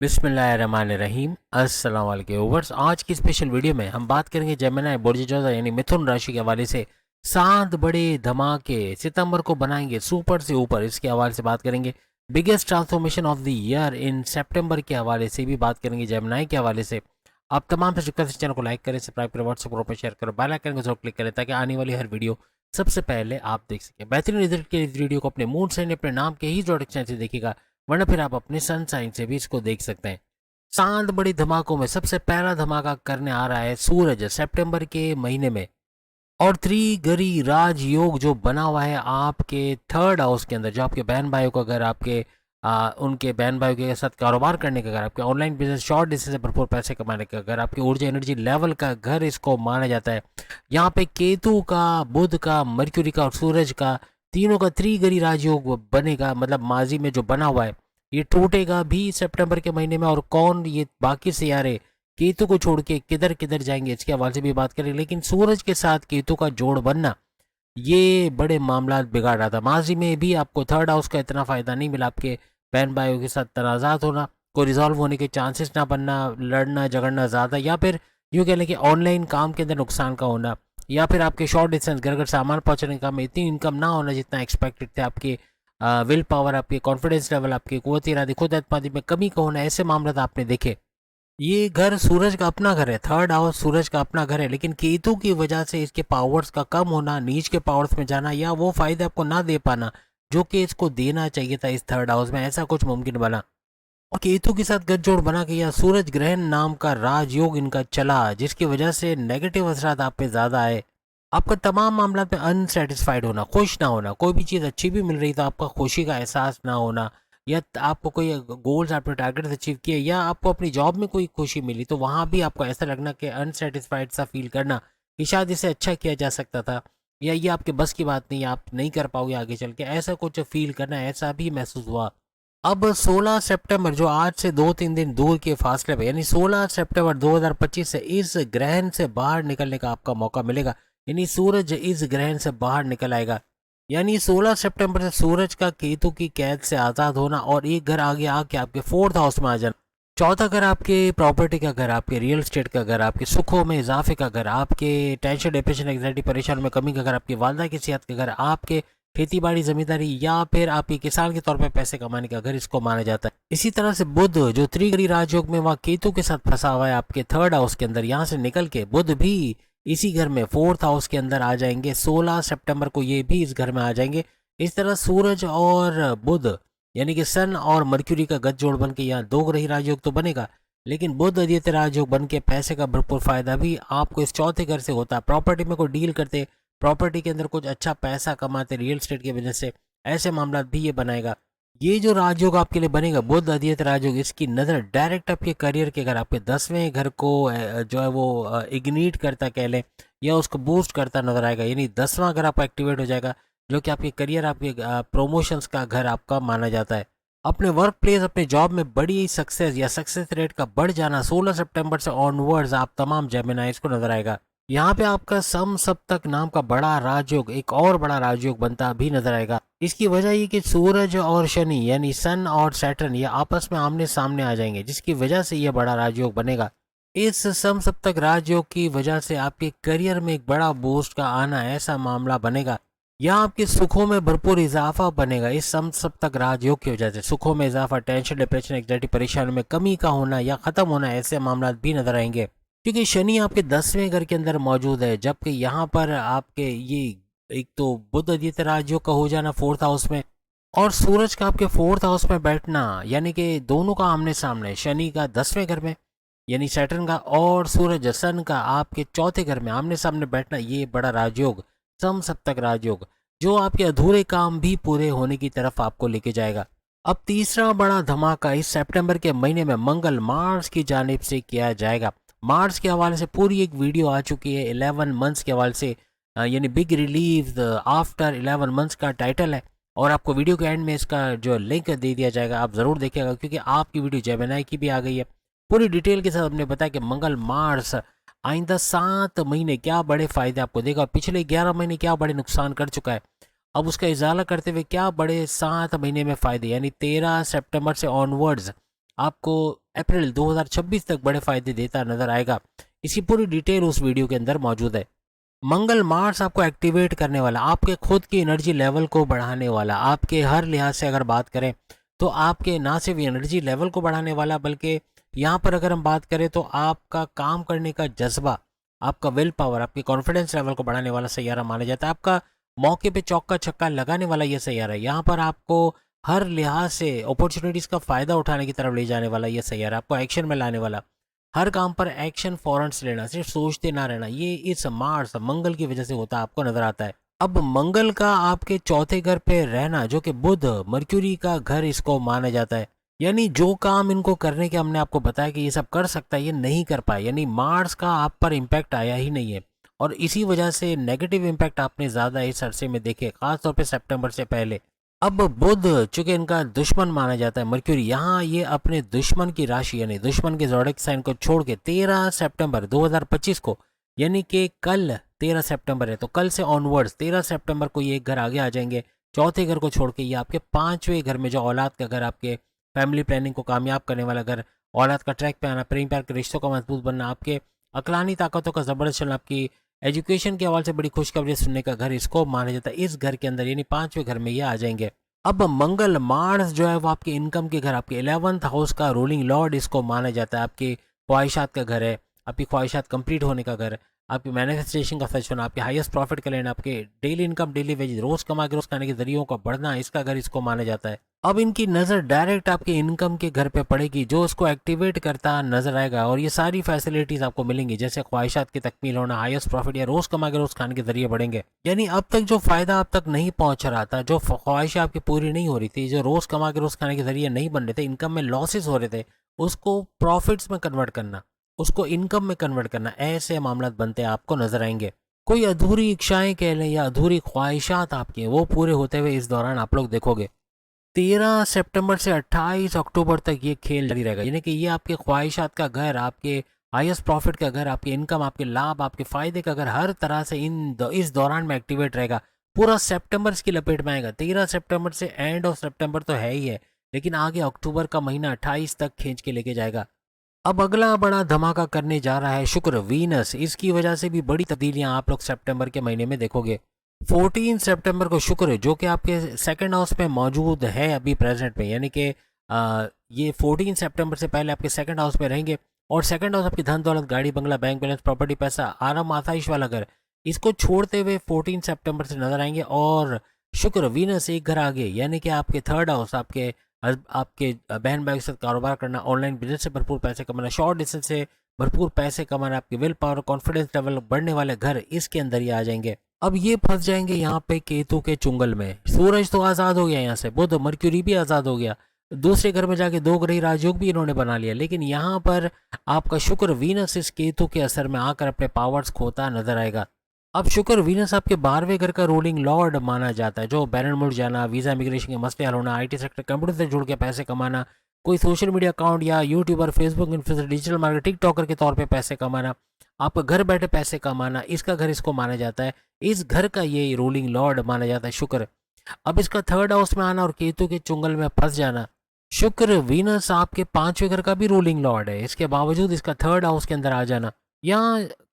बिस्मिल्लाहिर्रहमानिर्रहीम। अस्सलाम वालेकुम व्यूअर्स। आज की स्पेशल वीडियो में हम बात करेंगे जेमिनी बुर्ज जोधा यानी मिथुन राशि के हवाले से 7 बड़े धमाके सितंबर को बनाएंगे सुपर से ऊपर। इसके हवाले से बात करेंगे। Biggest transformation of the year in सितंबर के हवाले से भी बात करेंगे, जेमिनी के हवाले से। आप तमाम से रिक्वेस्ट चैनल को लाइक करें, सब्सक्राइब करें, व्हाट्सएप ग्रुप पर शेयर करें, बेल आइकन को जरूर क्लिक करें ताकि आने वाली हर वीडियो सबसे पहले आप देख सकें। बेहतरीन रिजल्ट के इस वीडियो को अपने मून साइन अपने नाम के ही प्रोडक्शन से देखिएगा, वरना फिर आप अपने सन साइन से भी इसको देख सकते हैं। 7 बड़ी धमाकों में सबसे पहला धमाका करने आ रहा है सूरज सितंबर के महीने में। और त्रिगरी राजयोग जो बना हुआ है आपके थर्ड हाउस के अंदर, जो आपके बहन भाइयों को अगर आपके उनके बहन भाइयों के साथ कारोबार करने का, अगर आपके ऑनलाइन बिजनेस शॉर्ट डिस्टेंस से भरपूर पैसे कमाने का, अगर आपकी ऊर्जा एनर्जी लेवल का घर इसको माना जाता है। यहाँ पे केतु का, बुध का, मर्क्यूरी का और सूरज का, तीनों का त्रिगरी राजयोग बनेगा। मतलब माजी में जो बना हुआ है ये टूटेगा भी सितंबर के महीने में। और कौन ये बाकी सियारे केतु को छोड़ के किधर किधर जाएंगे इसके हवाले से भी बात करें। लेकिन सूरज के साथ केतु का जोड़ बनना ये बड़े मामला बिगाड़ रहा था। माजी में भी आपको थर्ड हाउस का इतना फायदा नहीं मिला। आपके बहन भाइयों के साथ तनाजात होना, को रिजॉल्व होने के चांसेस ना बनना, लड़ना झगड़ना ज़्यादा, या फिर यूँ कह लें कि ऑनलाइन काम के अंदर नुकसान का होना, या फिर आपके शॉर्ट डिस्टेंस घर घर सामान पहुंचने का में इतनी इनकम ना होना जितना एक्सपेक्टेड थे। आपके विल पावर, आपके कॉन्फिडेंस लेवल, आपकी कुव्वत इरादी, खुद एतमादी में कमी का होना, ऐसे मामला आपने देखे। ये घर सूरज का अपना घर है, थर्ड हाउस सूरज का अपना घर है, लेकिन केतु की वजह से इसके पावर्स का कम होना, नीच के पावर्स में जाना, या वो फायदे आपको ना दे पाना जो कि इसको देना चाहिए था इस थर्ड हाउस में, ऐसा कुछ मुमकिन बना। और केतु के साथ गठजोड़ बना के या सूरज ग्रहण नाम का राजयोग इनका चला, जिसकी वजह से नेगेटिव असरात आप पे ज्यादा आए। आपका तमाम मामला में अनसेटिस्फाइड होना, खुश ना होना, कोई भी चीज़ अच्छी भी मिल रही तो आपका खुशी का एहसास ना होना, या आपको कोई गोल्स, आपने टारगेट अचीव किए, या आपको अपनी जॉब में कोई खुशी मिली तो वहाँ भी आपको ऐसा लगना कि अनसेटिस्फाइड सा फील करना कि शायद इसे अच्छा किया जा सकता था, या ये आपके बस की बात नहीं, आप नहीं कर पाओगे आगे चल के, ऐसा कुछ फील करना, ऐसा भी महसूस हुआ। अब 16 सितंबर, जो आज से 2-3 दिन दूर के फासले पे, यानी 16 सितंबर 2025 से इस ग्रहण से बाहर निकलने का आपका मौका मिलेगा। यानी सूरज इस ग्रहण से बाहर निकल आएगा। यानी 16 सितंबर से सूरज का केतु की कैद से आज़ाद होना और एक घर आगे आके आपके फोर्थ हाउस में आ जाना। चौथा घर आपके प्रॉपर्टी का घर, आपके रियल एस्टेट का घर, आपके सुखों में इजाफे का घर, आपके टेंशन, डिप्रेशन, एंग्जाइटी, परेशान में कमी का घर, आपकी वालदा की सेहत का घर, आपके खेती बाड़ी, जमींदारी, या फिर आपके किसान के तौर पर पैसे कमाने का घर इसको माना जाता है। इसी तरह से बुध जो त्रिगरी राजयोग में वहाँ केतु के साथ फंसा हुआ है आपके थर्ड हाउस के अंदर, यहाँ से निकल के बुध भी इसी घर में फोर्थ हाउस के अंदर आ जाएंगे। 16 सितंबर को ये भी इस घर में आ जाएंगे। इस तरह सूरज और बुध यानी कि सन और मर्क्यूरी का गठजोड़ बन के यहाँ दो ग्रही राजयोग तो बनेगा, लेकिन बुध आदित्य राजयोग बन के पैसे का भरपूर फायदा भी आपको इस चौथे घर से होता है। प्रॉपर्टी में कोई डील करते, प्रॉपर्टी के अंदर कुछ अच्छा पैसा कमाते रियल एस्टेट की वजह से, ऐसे मामला भी ये बनाएगा। ये जो राजयोग आपके लिए बनेगा बुध आदित्य राजयोग, इसकी नज़र डायरेक्ट आपके करियर के घर, आपके 10वें घर को जो है वो इग्नीट करता कह लें, या उसको बूस्ट करता नजर आएगा। यानी 10वां घर आपका एक्टिवेट हो जाएगा, जो कि आपके करियर, आपके प्रमोशंस का घर आपका माना जाता है। अपने वर्क प्लेस, अपने जॉब में बड़ी सक्सेस या सक्सेस रेट का बढ़ जाना 16 सितंबर से ऑनवर्ड्स आप तमाम जेमिनाइज को नजर आएगा। यहाँ पे आपका सम सप्तक नाम का बड़ा राजयोग, एक और बड़ा राजयोग बनता भी नजर आएगा। इसकी वजह ये कि सूरज और शनि यानी सन और सैटर्न ये आपस में आमने सामने आ जाएंगे, जिसकी वजह से ये बड़ा राजयोग बनेगा। इस सम सप्तक राजयोग की वजह से आपके करियर में एक बड़ा बूस्ट का आना, ऐसा मामला बनेगा। यहाँ आपके सुखों में भरपूर इजाफा बनेगा। इस सम सप्तक राजयोग की वजह से सुखों में इजाफा, टेंशन, डिप्रेशन, एंग्जाइटी, परेशानी में कमी का होना या खत्म होना, ऐसे मामला भी नजर आएंगे। क्योंकि शनि आपके 10वें घर के अंदर मौजूद है, जबकि यहाँ पर आपके ये एक तो बुध आदित्य राजयोग का हो जाना फोर्थ हाउस में, और सूरज का आपके फोर्थ हाउस में बैठना, यानी कि दोनों का आमने सामने, शनि का 10वें घर में यानी सैटर्न का, और सूरज सन का आपके चौथे घर में आमने सामने बैठना, ये बड़ा राजयोग, सम सप्तक राजयोग, जो आपके अधूरे काम भी पूरे होने की तरफ आपको लेके जाएगा। अब तीसरा बड़ा धमाका इस सितंबर के महीने में मंगल मार्स की जानिब से किया जाएगा। मार्स के हवाले से पूरी एक वीडियो आ चुकी है 11 मंथ्स के हवाले से, यानी बिग रिलीव आफ्टर 11 मंथ्स का टाइटल है, और आपको वीडियो के एंड में इसका जो लिंक दे दिया जाएगा, आप ज़रूर देखिएगा, क्योंकि आपकी वीडियो जेमिनी की भी आ गई है। पूरी डिटेल के साथ हमने बताया कि मंगल मार्स आइंदा 7 महीने क्या बड़े फायदे आपको देगा, पिछले 11 महीने क्या बड़े नुकसान कर चुका है, अब उसका इजाला करते हुए क्या बड़े 7 महीने में फ़ायदे, यानी 13 सितंबर से ऑनवर्ड्स आपको अप्रैल 2026 तक बड़े फायदे देता नजर आएगा। इसकी पूरी डिटेल उस वीडियो के अंदर मौजूद है। मंगल मार्स आपको एक्टिवेट करने वाला, आपके खुद की एनर्जी लेवल को बढ़ाने वाला, आपके हर लिहाज से अगर बात करें तो आपके ना सिर्फ एनर्जी लेवल को बढ़ाने वाला, बल्कि यहाँ पर अगर हम बात करें तो आपका काम करने का जज्बा, आपका विल पावर, आपके कॉन्फिडेंस लेवल को बढ़ाने वाला सैयारा माना जाता है। आपका मौके पे चौका छक्का लगाने वाला यह सैयारा है। यहाँ पर आपको हर लिहाज से अपॉर्चुनिटीज़ का फ़ायदा उठाने की तरफ ले जाने वाला यह सैयारा, आपको एक्शन में लाने वाला, हर काम पर एक्शन फौरन से लेना, सिर्फ सोचते ना रहना, ये इस मार्स मंगल की वजह से होता है, आपको नजर आता है। अब मंगल का आपके चौथे घर पे रहना, जो कि बुध मर्क्यूरी का घर इसको माना जाता है, यानी जो काम इनको करने के हमने आपको बताया कि ये सब कर सकता है, ये नहीं कर पाए, यानी मार्स का आप पर इम्पैक्ट आया ही नहीं है। और इसी वजह से नेगेटिव इम्पैक्ट आपने ज़्यादा इस अरसे में देखे, खासतौर पे सितंबर से पहले। अब बुध चूंकि इनका दुश्मन माना जाता है मर्क्यूरी, यहाँ ये अपने दुश्मन की राशि यानी दुश्मन के ज़ोडिएक साइन को छोड़ के 13 सितंबर 2025 को, यानी कि कल 13 सितंबर है, तो कल से ऑनवर्ड्स 13 सितंबर को ये एक घर आगे आ जाएंगे, चौथे घर को छोड़ के। ये आपके पांचवें घर में, जो औलाद का घर, आपके फैमिली प्लानिंग को कामयाब करने वाला घर, औलाद का ट्रैक पे आना, प्रेम प्यार के रिश्तों का मजबूत बनना, आपके अकलानी ताकतों का ज़बरदस्त चलना, आपकी एजुकेशन के हवाले से बड़ी खुशखबरी सुनने का घर इसको माना जाता है। इस घर के अंदर यानी पांचवें घर में ये आ जाएंगे। अब मंगल मार्स जो है वो आपके इनकम के घर, आपके 11th हाउस का रूलिंग लॉर्ड इसको माना जाता है। आपकी ख्वाहिशात का घर है, आपकी ख्वाहिशात कंप्लीट होने का घर, आपकी मैनिफेस्टेशन का सच होना, आपके हाईएस्ट प्रॉफिट का लेना, आपके डेली इनकम, डेली वेज, रोज कमा के रोज खाने के जरियों का बढ़ना, इसका घर इसको माना जाता है। अब इनकी नज़र डायरेक्ट आपके इनकम के घर पे पड़ेगी, जो उसको एक्टिवेट करता नजर आएगा, और ये सारी फैसिलिटीज आपको मिलेंगी, जैसे ख्वाहिशात की तकमील होना, हाईएस्ट प्रॉफिट या रोज कमा के रोज खाने के जरिए बढ़ेंगे। यानी अब तक जो फायदा आप तक नहीं पहुंच रहा था, जो ख्वाहिशें आपकी पूरी नहीं हो रही थी, जो रोज कमा के रोज खाने के जरिए नहीं बन रहे थे, इनकम में लॉसेस हो रहे थे, उसको प्रॉफिट्स में कन्वर्ट करना, उसको इनकम में कन्वर्ट करना, ऐसे मामला बनते आपको नजर आएंगे। कोई अधूरी इच्छाएं कह लें या अधूरी ख्वाहिशात आपकी, वो पूरे होते हुए इस दौरान आप लोग देखोगे। 13 सितंबर से 28 अक्टूबर तक ये खेल जारी रहेगा, यानी कि ये आपके ख्वाहिशात का घर, आपके हाईएस्ट प्रॉफिट का घर, आपके इनकम, आपके लाभ, आपके फायदे का घर, हर तरह से इस दौरान में एक्टिवेट रहेगा। पूरा सितंबर इसकी लपेट में आएगा। 13 सितंबर से एंड ऑफ सितंबर तो है ही है, लेकिन आगे अक्टूबर का महीना 28 तक खींच के लेके जाएगा। अब अगला बड़ा धमाका करने जा रहा है शुक्र वीनस। इसकी वजह से भी बड़ी तब्दीलियां आप लोग सितंबर के महीने में देखोगे। 14 सितंबर को शुक्र, जो कि आपके सेकंड हाउस में मौजूद है अभी प्रेजेंट में, यानी कि ये 14 सितंबर से पहले आपके सेकंड हाउस में रहेंगे, और सेकंड हाउस आपकी धन दौलत, गाड़ी बंगला, बैंक बैलेंस, प्रॉपर्टी, पैसा, आराम आसाइश वाला घर, इसको छोड़ते हुए 14 सितंबर से नजर आएंगे। और शुक्र वीनस एक घर आगे, यानी कि आपके थर्ड हाउस, आपके बहन भाई के साथ कारोबार करना, ऑनलाइन बिजनेस से भरपूर पैसे कमाना, शॉर्ट डिस्टेंस से भरपूर पैसे कमाना, आपके विल पावर, कॉन्फिडेंस लेवल बढ़ने वाले घर इसके अंदर ही आ जाएंगे। अब ये फंस जाएंगे यहाँ पे केतु के चुंगल में। सूरज तो आज़ाद हो गया यहाँ से, बुध मर्क्यूरी भी आज़ाद हो गया, दूसरे घर में जाके दो ग्रही राजयोग भी इन्होंने बना लिया, लेकिन यहाँ पर आपका शुक्र वीनस इस केतु के असर में आकर अपने पावर्स खोता नजर आएगा। अब शुक्र वीनस आपके 12वें घर का रूलिंग लॉर्ड माना जाता है, जो बैरन मुल्क जाना, वीज़ा इमिग्रेशन के मसले हल होना, आईटी सेक्टर, कंप्यूटर से जुड़ के पैसे कमाना, कोई सोशल मीडिया अकाउंट या YouTuber, Facebook influencer, digital market, TikToker के तौर पे पैसे कमाना, आप घर बैठे पैसे कमाना, इसका घर इसको माना जाता है। इस घर का ये रूलिंग लॉर्ड माना जाता है शुक्र। अब इसका थर्ड हाउस में आना और केतु के चुंगल में फंस जाना। शुक्र वीनस आपके 5वें घर का भी रूलिंग लॉर्ड है, इसके बावजूद इसका थर्ड हाउस के अंदर आ जाना, या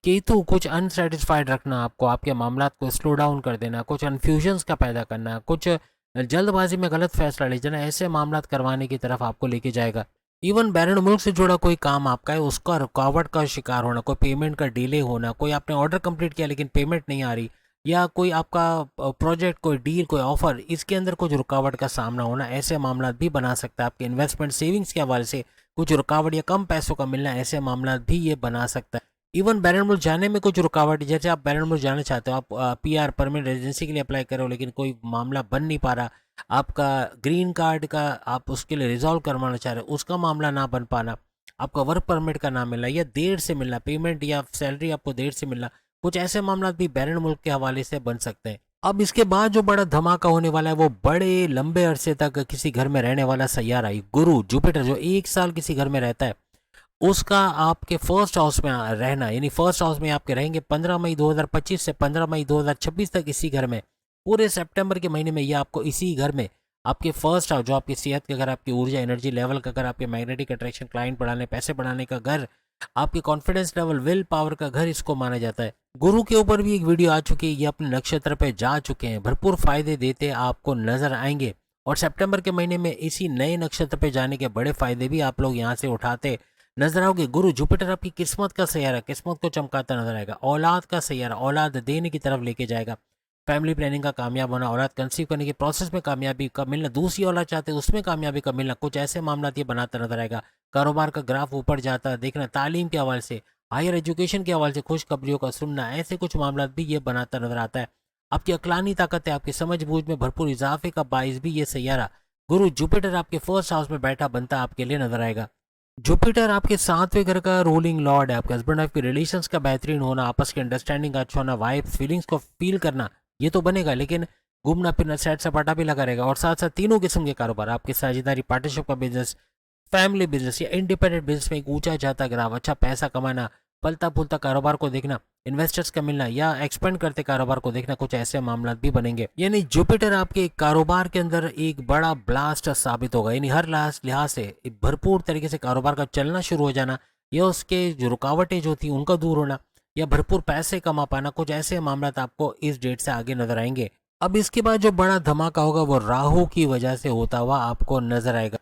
केतु कुछ अनसेटिस्फाइड रखना, आपको आपके मामलात को स्लो डाउन कर देना, कुछ कन्फ्यूजन्स का पैदा करना, कुछ जल्दबाजी में गलत फैसला ले जाना, ऐसे मामलात करवाने की तरफ आपको लेके जाएगा। इवन बैरन मुल्क से जुड़ा कोई काम आपका है, उसका रुकावट का शिकार होना, कोई पेमेंट का डिले होना, कोई आपने ऑर्डर कंप्लीट किया लेकिन पेमेंट नहीं आ रही, या कोई आपका प्रोजेक्ट, कोई डील, कोई ऑफर, इसके अंदर कुछ रुकावट का सामना होना, ऐसे मामला भी बना सकता है। आपके इन्वेस्टमेंट सेविंग्स के हवाले से कुछ रुकावट या कम पैसों का मिलना, ऐसे मामला भी ये बना सकता है। इवन बैरन मुल्क जाने में कुछ रुकावट, जैसे आप बैरन मुल्क जाना चाहते हो, आप पीआर परमानेंट रेजिडेंसी के लिए अप्लाई करो, लेकिन कोई मामला बन नहीं पा रहा, आपका ग्रीन कार्ड का आप उसके लिए रिजॉल्व करवाना चाह रहे हो, उसका मामला ना बन पाना, आपका वर्क परमिट का ना मिलना या देर से मिलना, पेमेंट या सैलरी आपको देर से मिलना, कुछ ऐसे मामला भी बैरन मुल्क के हवाले से बन सकते हैं। अब इसके बाद जो बड़ा धमाका होने वाला है, वो बड़े लंबे अरसे तक किसी घर में रहने वाला सैयारा गुरु जुपिटर, जो 1 साल किसी घर में रहता है, उसका आपके फर्स्ट हाउस में रहना, यानी फर्स्ट हाउस में आपके रहेंगे 15 मई 2025 से 15 मई 2026 तक इसी घर में। पूरे सितंबर के महीने में ये आपको इसी घर में आपके फर्स्ट हाउस जो आपकी सेहत का घर, आपकी ऊर्जा एनर्जी लेवल का घर, आपके मैग्नेटिक अट्रैक्शन, क्लाइंट बढ़ाने, पैसे बढ़ाने का घर, आपके कॉन्फिडेंस लेवल, विल पावर का घर इसको माना जाता है। गुरु के ऊपर भी एक वीडियो आ चुकी है, ये अपने नक्षत्र पे जा चुके हैं, भरपूर फायदे देते आपको नजर आएंगे। और सितंबर के महीने में इसी नए नक्षत्र पे जाने के बड़े फायदे भी आप लोग यहाँ से उठाते नजर आओगे। गुरु जुपिटर आपकी किस्मत का सैयारा, किस्मत को चमकाता नजर आएगा। औलाद का सैयारा, औलाद देने की तरफ लेके जाएगा। फैमिली प्लानिंग का कामयाब होना, औलाद कंसीव करने के प्रोसेस में कामयाबी का मिलना, दूसरी औलाद चाहते हैं उसमें कामयाबी का मिलना, कुछ ऐसे मामला ये बनाता नजर आएगा। कारोबार का ग्राफ ऊपर जाता देखना, तालीम के हवाले से, हायर एजुकेशन के हवाले से खुशखबरियों का सुनना, ऐसे कुछ मामला भी ये बनाता नजर आता है। आपकी अकलानी ताकत है, आपकी समझ बूझ में भरपूर इजाफे का बाइस भी ये सैयारा गुरु जुपिटर आपके फर्स्ट हाउस में बैठा बनता आपके लिए नजर आएगा। जुपिटर आपके 7वें घर का रूलिंग लॉर्ड है। आपके हस्बैंड वाइफ के रिलेशंस का बेहतरीन होना, आपस की अंडरस्टैंडिंग का अच्छा होना, वाइफ्स फीलिंग्स को फील करना, ये तो बनेगा, लेकिन घूमना फिरना सैट सपाटा भी लगा रहेगा। और साथ साथ तीनों किस्म के कारोबार, आपकी साझेदारी, पार्टनरशिप का बिजनेस, फैमिली बिजनेस या इंडिपेंडेंट बिजनेस में एक ऊंचा जाता ग्राफ, अच्छा पैसा कमाना, पलता फूलता कारोबार को देखना, इन्वेस्टर्स का मिलना या एक्सपेंड करते कारोबार को देखना, कुछ ऐसे मामला भी बनेंगे। यानी जुपिटर आपके कारोबार के अंदर एक बड़ा ब्लास्ट साबित होगा। यानी हर लिहाज से भरपूर तरीके से कारोबार का चलना शुरू हो जाना, या उसके जो रुकावटें जो थी उनका दूर होना, या भरपूर पैसे कमा पाना, कुछ ऐसे मामला आपको इस डेट से आगे नजर आएंगे। अब इसके बाद जो बड़ा धमाका होगा वो राहु की वजह से होता हुआ आपको नजर आएगा।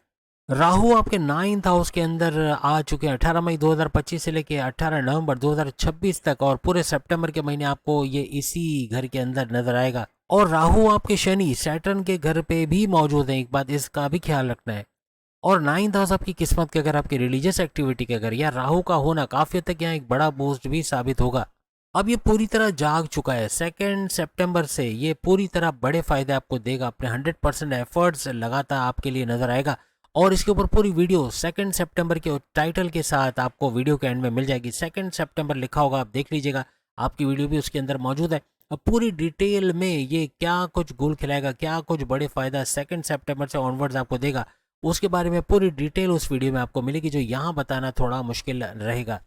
राहु आपके 9th हाउस के अंदर आ चुके हैं 18 मई 2025 से लेके 18 नवंबर 2026 तक, और पूरे सितंबर के महीने आपको ये इसी घर के अंदर नजर आएगा। और राहु आपके शनि सैटर्न के घर पे भी मौजूद है, एक बात इसका भी ख्याल रखना है। और 9th हाउस आपकी किस्मत के अगर आपकी रिलीजियस एक्टिविटी के अगर या राहु का होना काफी हद तक यहाँ एक बड़ा बूस्ट भी साबित होगा। अब ये पूरी तरह जाग चुका है। 2 सितंबर से ये पूरी तरह बड़े फायदे आपको देगा, अपने 100% एफर्ट्स लगाता आपके लिए नजर आएगा। और इसके ऊपर पूरी वीडियो 2 सितंबर के टाइटल के साथ आपको वीडियो के एंड में मिल जाएगी। 2 सितंबर लिखा होगा, आप देख लीजिएगा, आपकी वीडियो भी उसके अंदर मौजूद है। अब पूरी डिटेल में ये क्या कुछ गुल खिलाएगा, क्या कुछ बड़े फायदा 2 सितंबर से ऑनवर्ड्स आपको देगा, उसके बारे में पूरी डिटेल उस वीडियो में आपको मिलेगी, जो यहाँ बताना थोड़ा मुश्किल रहेगा।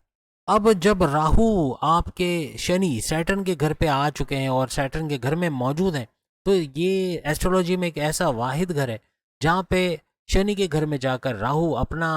अब जब राहु आपके शनि सैटर्न के घर पे आ चुके हैं और सैटर्न के घर में मौजूद हैं, तो ये एस्ट्रोलॉजी में एक ऐसा वाहिद घर है जहाँ पे शनि के घर में जाकर राहु अपना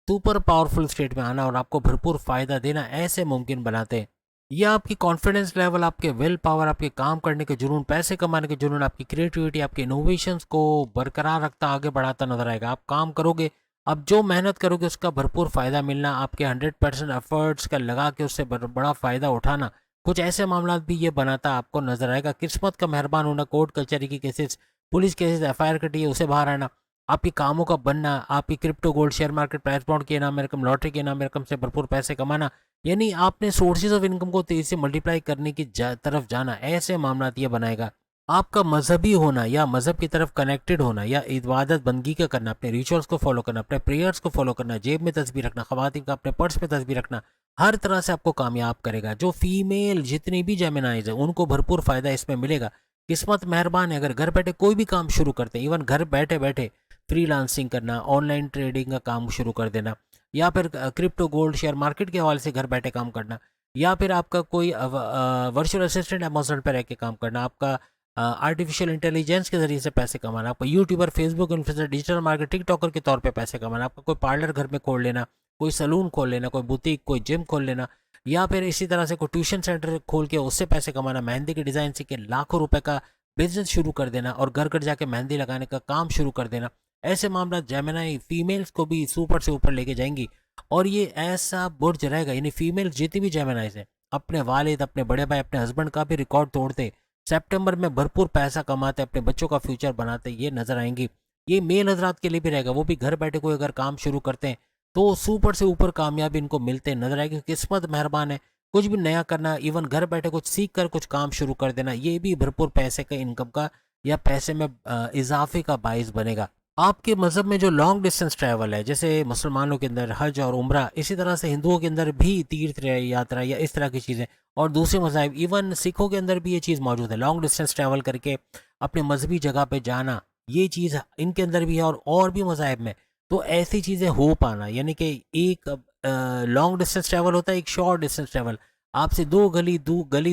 सुपर पावरफुल स्टेट में आना और आपको भरपूर फायदा देना ऐसे मुमकिन बनाते हैं। यह आपकी कॉन्फिडेंस लेवल, आपके विल पावर, आपके काम करने के जुनून, पैसे कमाने के जुनून, आपकी क्रिएटिविटी, आपके इनोवेशंस को बरकरार रखता आगे बढ़ाता नजर आएगा। आप काम करोगे, अब जो मेहनत करोगे उसका भरपूर फायदा मिलना, आपके 100% एफर्ट्स का लगा के उससे बड़ा फायदा उठाना, कुछ ऐसे मामला भी ये बनाता आपको नजर आएगा। किस्मत का मेहरबान होना, कोर्ट कचहरी की केसेस, पुलिस केसेस, एफआईआर कटी है उसे बाहर आना, आपकी कामों का बनना, आपकी crypto, gold, share market, price bond के इनाम रकम, लॉटरी के इनाम रकम से भरपूर पैसे कमाना, यानी आपने सोर्सेज ऑफ इनकम को तेजी से मल्टीप्लाई करने की तरफ जाना, ऐसे मामला ये बनाएगा। आपका मजहबी होना या मजहब की तरफ कनेक्टेड होना या इबादत बंदगी का करना, अपने रिचुअल्स को फॉलो करना, अपने प्रेयर्स को फॉलो करना, जेब में तस्बीह रखना, खवातीन का अपने पर्स में तस्बीह रखना, हर तरह से आपको कामयाब करेगा। जो फीमेल जितनी भी जेमिनाइज है उनको भरपूर फायदा इसमें मिलेगा। किस्मत मेहरबान है, अगर घर बैठे कोई भी काम शुरू करते हैं, इवन घर बैठे बैठे फ्रीलांसिंग करना, ऑनलाइन ट्रेडिंग का काम शुरू कर देना, या फिर क्रिप्टो, गोल्ड, शेयर मार्केट के हवाले से घर बैठे काम करना, या फिर आपका कोई वर्चुअल असिस्टेंट अमेजोन पर रह के काम करना, आपका आर्टिफिशियल इंटेलिजेंस के जरिए से पैसे कमाना, आपका YouTuber, Facebook influencer, digital market, TikToker के तौर पे पैसे कमाना, आपका कोई पार्लर घर में खोल लेना, कोई सलून खोल लेना, कोई बुटीक, कोई जिम खोल लेना, या फिर इसी तरह से कोई ट्यूशन सेंटर खोल के उससे पैसे कमाना, मेहंदी के डिज़ाइन सीख के लाखों रुपए का बिजनेस शुरू कर देना और घर घर जाके मेहंदी लगाने का काम शुरू कर देना, ऐसे मामला जेमिनाई फीमेल्स को भी सुपर से ऊपर लेके जाएंगी। और ये ऐसा बुर्ज रहेगा, यानी फीमेल्स जितनी भी जेमिनाइज हैं, अपने वालिद, अपने बड़े भाई, अपने हस्बैंड का भी रिकॉर्ड तोड़ते, सितंबर में भरपूर पैसा कमाते, अपने बच्चों का फ्यूचर बनाते, ये नजर आएंगी। ये मेल हजरात के लिए भी रहेगा, वो भी घर बैठे कोई अगर काम शुरू करते हैं तो सुपर से ऊपर कामयाबी इनको मिलते नजर आएगी। किस्मत मेहरबान है, कुछ भी नया करना, इवन घर बैठे कुछ सीख कर कुछ काम शुरू कर देना, ये भी भरपूर पैसे का, इनकम का या पैसे में इजाफे का बाइस बनेगा। आपके मज़हब में जो लॉन्ग डिस्टेंस ट्रैवल है, जैसे मुसलमानों के अंदर हज और उम्रा, इसी तरह से हिंदुओं के अंदर भी तीर्थ यात्रा या इस तरह की चीज़ें, और दूसरे मज़ाहिब, इवन सिखों के अंदर भी ये चीज़ मौजूद है, लॉन्ग डिस्टेंस ट्रैवल करके अपने मजहबी जगह पे जाना, ये चीज़ इनके अंदर भी है और भी मज़ाहिब में। तो ऐसी चीज़ें हो पाना, यानी कि एक लॉन्ग डिस्टेंस ट्रैवल होता है, एक शॉर्ट डिस्टेंस ट्रैवल, आपसे गली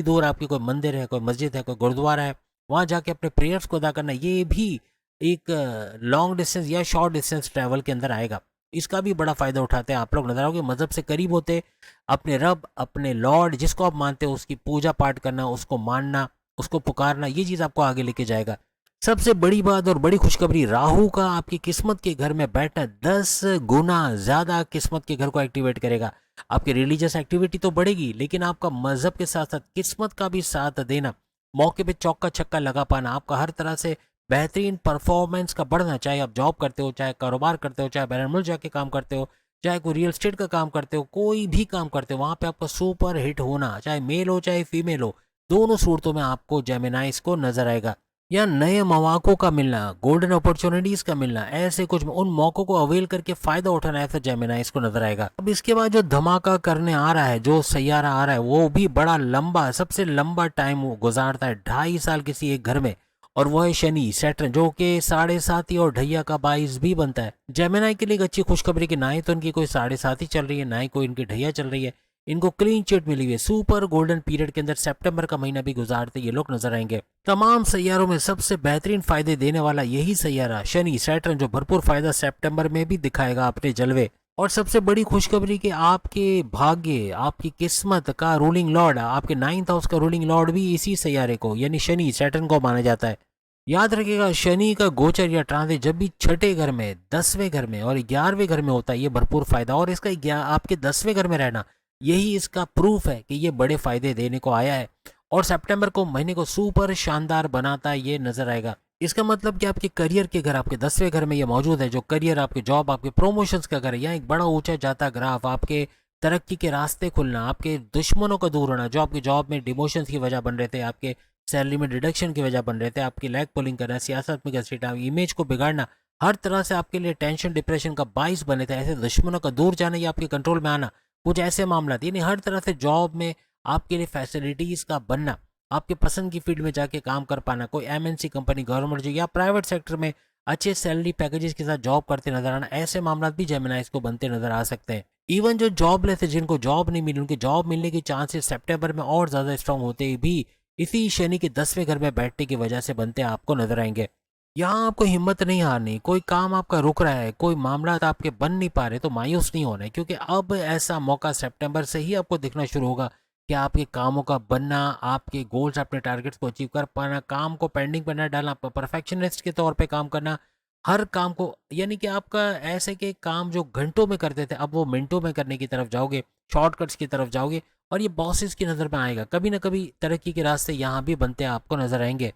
दूर आपकी कोई मंदिर है, कोई मस्जिद है, कोई गुरुद्वारा है, वहाँ जाके अपने प्रेयर्स को अदा करना, ये भी एक लॉन्ग डिस्टेंस या शॉर्ट डिस्टेंस ट्रैवल के अंदर आएगा। इसका भी बड़ा फायदा उठाते हैं आप लोग, नजर आओगे मजहब से करीब होते, अपने रब, अपने लॉर्ड जिसको आप मानते हो उसकी पूजा पाठ करना, उसको मानना, उसको पुकारना, ये चीज आपको आगे लेके जाएगा। सबसे बड़ी बात और बड़ी खुशखबरी, राहु का आपकी किस्मत के घर में बैठना 10 गुना ज्यादा किस्मत के घर को एक्टिवेट करेगा। आपकी रिलीजियस एक्टिविटी तो बढ़ेगी, लेकिन आपका मजहब के साथ साथ किस्मत का भी साथ देना, मौके पे चौका छक्का लगा पाना, आपका हर तरह से बेहतरीन परफॉर्मेंस का बढ़ना, चाहे आप जॉब करते हो, चाहे कारोबार करते हो, चाहे बैरन मुल्क जाके काम करते हो, चाहे कोई रियल एस्टेट का काम करते हो, कोई भी काम करते हो, वहां पे आपका सुपर हिट होना, चाहे मेल हो चाहे फीमेल हो, दोनों सूरतों में आपको जेमिनाइज को नजर आएगा। या नए मौकों का मिलना, गोल्डन अपॉर्चुनिटीज का मिलना, ऐसे कुछ उन मौकों को अवेल करके फायदा उठाना, ऐसा जेमिनाइज को नजर आएगा। अब इसके बाद जो धमाका करने आ रहा है, जो सैयारा आ रहा है, वो भी बड़ा लंबा, सबसे लंबा टाइम गुजारता है, 2.5 साल किसी एक घर में, और वो है शनि सैटर्न, जो कि 7.5 और ढैया का 22 भी बनता है। जेमिनाई के लिए एक अच्छी खुशखबरी कि ना ही तो इनकी कोई 7.5 चल रही है, ना ही कोई इनकी ढैया चल रही है, इनको क्लीन चिट मिली हुई है। सुपर गोल्डन पीरियड के अंदर सितंबर का महीना भी गुजारते ये लोग नजर आएंगे। तमाम सैयारों में सबसे बेहतरीन फायदे देने वाला यही सैयारा शनि सैटर्न, जो भरपूर फायदा सितंबर में भी दिखाएगा अपने जलवे। और सबसे बड़ी खुशखबरी कि आपके भाग्य, आपकी किस्मत का रूलिंग लॉर्ड, आपके 9th हाउस का रूलिंग लॉर्ड भी इसी सैयारे को यानी शनि सैटर्न को माना जाता है। याद रखिएगा, शनि का गोचर या ट्रांजिट जब भी छठे घर में, 10वें घर में और 11वें घर में होता है, ये भरपूर फायदा। और इसका आपके 10वें घर में रहना, यही इसका प्रूफ है कि ये बड़े फायदे देने को आया है, और सितंबर को महीने को सुपर शानदार बनाता है, ये नजर आएगा। इसका मतलब कि आपके करियर के घर, आपके 10वें घर में ये मौजूद है, जो करियर, आपके जॉब, आपके प्रमोशंस का घर है। यहाँ एक बड़ा ऊंचा जाता ग्राफ, आपके तरक्की के रास्ते खुलना, आपके दुश्मनों का दूर होना, जो आपकी जॉब में डिमोशंस की वजह बन रहे थे, आपके सैलरी में डिडक्शन की वजह बन रहे थे, आपकी लैग पुलिंग करना, सियासत में घसीटना, इमेज को बिगाड़ना, हर तरह से आपके लिए टेंशन डिप्रेशन का बाइस बने थे, ऐसे दुश्मनों का दूर जाना या आपके कंट्रोल में आना, कुछ ऐसे मामला यानी हर तरह से जॉब में आपके लिए फैसिलिटीज का बनना, आपके पसंद की फील्ड में जाके काम कर पाना, कोई एमएनसी कंपनी, गवर्नमेंट जो या प्राइवेट सेक्टर में अच्छे सैलरी पैकेजेस के साथ जॉब करते नजर आना, ऐसे मामला भी जेमिनाइज को बनते नजर आ सकते हैं। इवन जो जॉबलेस है, जिनको जॉब नहीं मिली, उनके जॉब मिलने के चांसेस सितंबर में और ज्यादा स्ट्रांग होते भी इसी शनि के 10वें घर में बैठने की वजह से बनते आपको नजर आएंगे। यहाँ आपको हिम्मत नहीं हारनी, कोई काम आपका रुक रहा है, कोई मामला आपके बन नहीं पा रहे, तो मायूस नहीं होना है, क्योंकि अब ऐसा मौका सितंबर से ही आपको दिखना शुरू होगा कि आपके कामों का बनना, आपके गोल्स, अपने टारगेट्स को अचीव कर पाना, काम को पेंडिंग पर न डालना, परफेक्शनिस्ट के तौर पे काम करना, हर काम को, यानी कि आपका ऐसे के काम जो घंटों में करते थे, अब वो मिनटों में करने की तरफ जाओगे, शॉर्टकट्स की तरफ जाओगे, और ये बॉसेस की नज़र में आएगा। कभी ना कभी तरक्की के रास्ते यहाँ भी बनते आपको नजर आएंगे।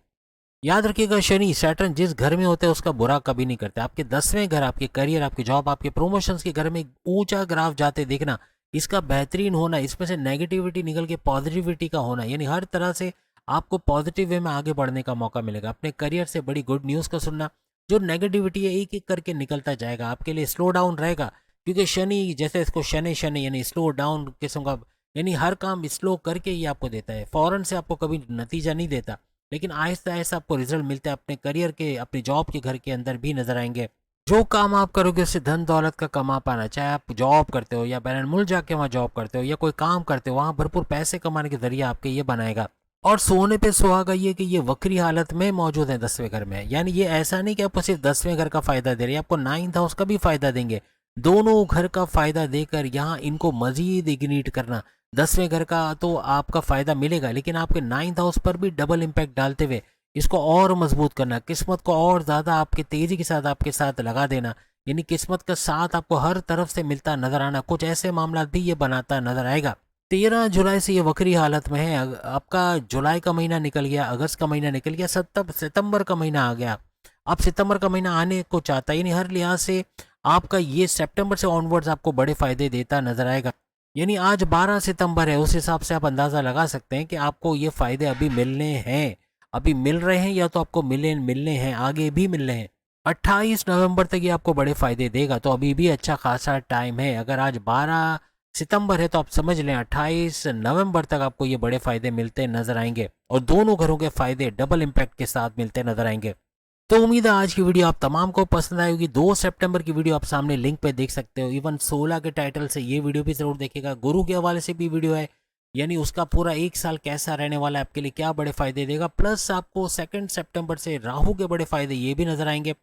याद रखिएगा, शनि सैटर्न जिस घर में होते हैं उसका बुरा कभी नहीं करते। आपके 10वें घर, आपके करियर, आपकी जॉब, आपके प्रमोशंस के घर में ऊंचा ग्राफ जाते देखना, इसका बेहतरीन होना, इसमें से नेगेटिविटी निकल के पॉजिटिविटी का होना, यानी हर तरह से आपको पॉजिटिव वे में आगे बढ़ने का मौका मिलेगा। अपने करियर से बड़ी गुड न्यूज़ का सुनना, जो नेगेटिविटी है एक एक करके निकलता जाएगा, आपके लिए स्लो डाउन रहेगा, क्योंकि शनि जैसे इसको शनि शनि यानी स्लो डाउन किस्म का, यानी हर काम स्लो करके ही आपको देता है, फौरन से आपको कभी नतीजा नहीं देता, लेकिन आहिस्ता आहिस्ता आपको रिजल्ट मिलते हैं। अपने करियर के, अपनी जॉब के घर के अंदर भी नजर आएंगे। जो काम आप करोगे उससे धन दौलत का कमा पाना, चाहे आप जॉब करते हो या बैरन मुल्क जाके वहाँ जॉब करते हो या कोई काम करते हो, वहाँ भरपूर पैसे कमाने के जरिए आपके ये बनाएगा। और सोने पे सुहागा ये कि ये वक्री हालत में मौजूद है 10वें घर में, यानी ये ऐसा नहीं कि आपको सिर्फ 10वें घर का फायदा दे रहे हैं, आपको 9th हाउस का भी फायदा देंगे। दोनों घर का फायदा देकर यहाँ इनको मजीद इग्नीट करना, 10वें घर का तो आपका फायदा मिलेगा, लेकिन आपके 9th हाउस पर भी डबल इम्पैक्ट डालते हुए इसको और मजबूत करना, किस्मत को और ज्यादा आपके तेजी के साथ आपके साथ लगा देना, यानी किस्मत का साथ आपको हर तरफ से मिलता नजर आना, कुछ ऐसे मामला भी ये बनाता नजर आएगा। 13 जुलाई से ये वक्री हालत में है। आपका जुलाई का महीना निकल गया, अगस्त का महीना निकल गया, सितंबर का महीना आ गया। अब सितंबर का महीना आने को चाहता है, यानी हर लिहाज से आपका ये सितंबर से ऑनवर्ड्स आपको बड़े फायदे देता नजर आएगा। यानी आज 12 सितंबर है, उस हिसाब से आप अंदाजा लगा सकते हैं कि आपको ये फायदे अभी मिलने हैं, अभी मिल रहे हैं, या तो आपको मिलने हैं, आगे भी मिलने हैं। 28 नवंबर तक ये आपको बड़े फायदे देगा, तो अभी भी अच्छा खासा टाइम है। अगर आज 12 सितंबर है तो आप समझ लें 28 नवंबर तक आपको ये बड़े फायदे मिलते नजर आएंगे, और दोनों घरों के फायदे डबल इम्पैक्ट के साथ मिलते नजर आएंगे। तो उम्मीद है आज की वीडियो आप तमाम को पसंद आई होगी। 2 सितंबर की वीडियो आप सामने लिंक पे देख सकते हो, इवन 16 के टाइटल से ये वीडियो भी जरूर देखिएगा, गुरु के हवाले से भी वीडियो है, यानी उसका पूरा 1 साल कैसा रहने वाला है आपके लिए, क्या बड़े फायदे देगा। प्लस आपको 2 सितंबर से राहु के बड़े फायदे ये भी नजर आएंगे।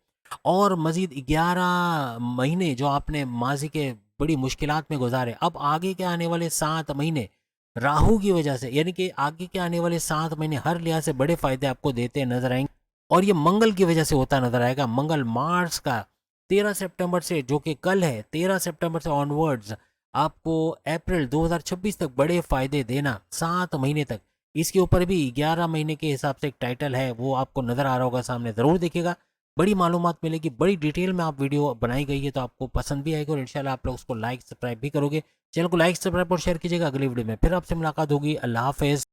और मजीद 11 महीने जो आपने माजी के बड़ी मुश्किलात में गुजारे, अब आगे के आने वाले 7 महीने राहु की वजह से, यानी कि आगे के आने वाले 7 महीने हर लिहाज से बड़े फायदे आपको देते नजर आएंगे। और ये मंगल की वजह से होता नजर आएगा। मंगल मार्च का 13 सितंबर से, जो कि कल है, 13 सितंबर से ऑनवर्ड्स आपको अप्रैल 2026 तक बड़े फायदे देना, 7 महीने तक। इसके ऊपर भी 11 महीने के हिसाब से एक टाइटल है, वो आपको नजर आ रहा होगा सामने, जरूर देखिएगा। बड़ी मालूमात मिलेगी, बड़ी डिटेल में आप वीडियो बनाई गई है, तो आपको पसंद भी आएगी और इंशाल्लाह आप लोग उसको लाइक सब्सक्राइब भी करोगे। चैनल को लाइक सब्सक्राइब और शेयर कीजिएगा। अगली वीडियो में फिर आपसे मुलाकात होगी। अल्लाह हाफिज।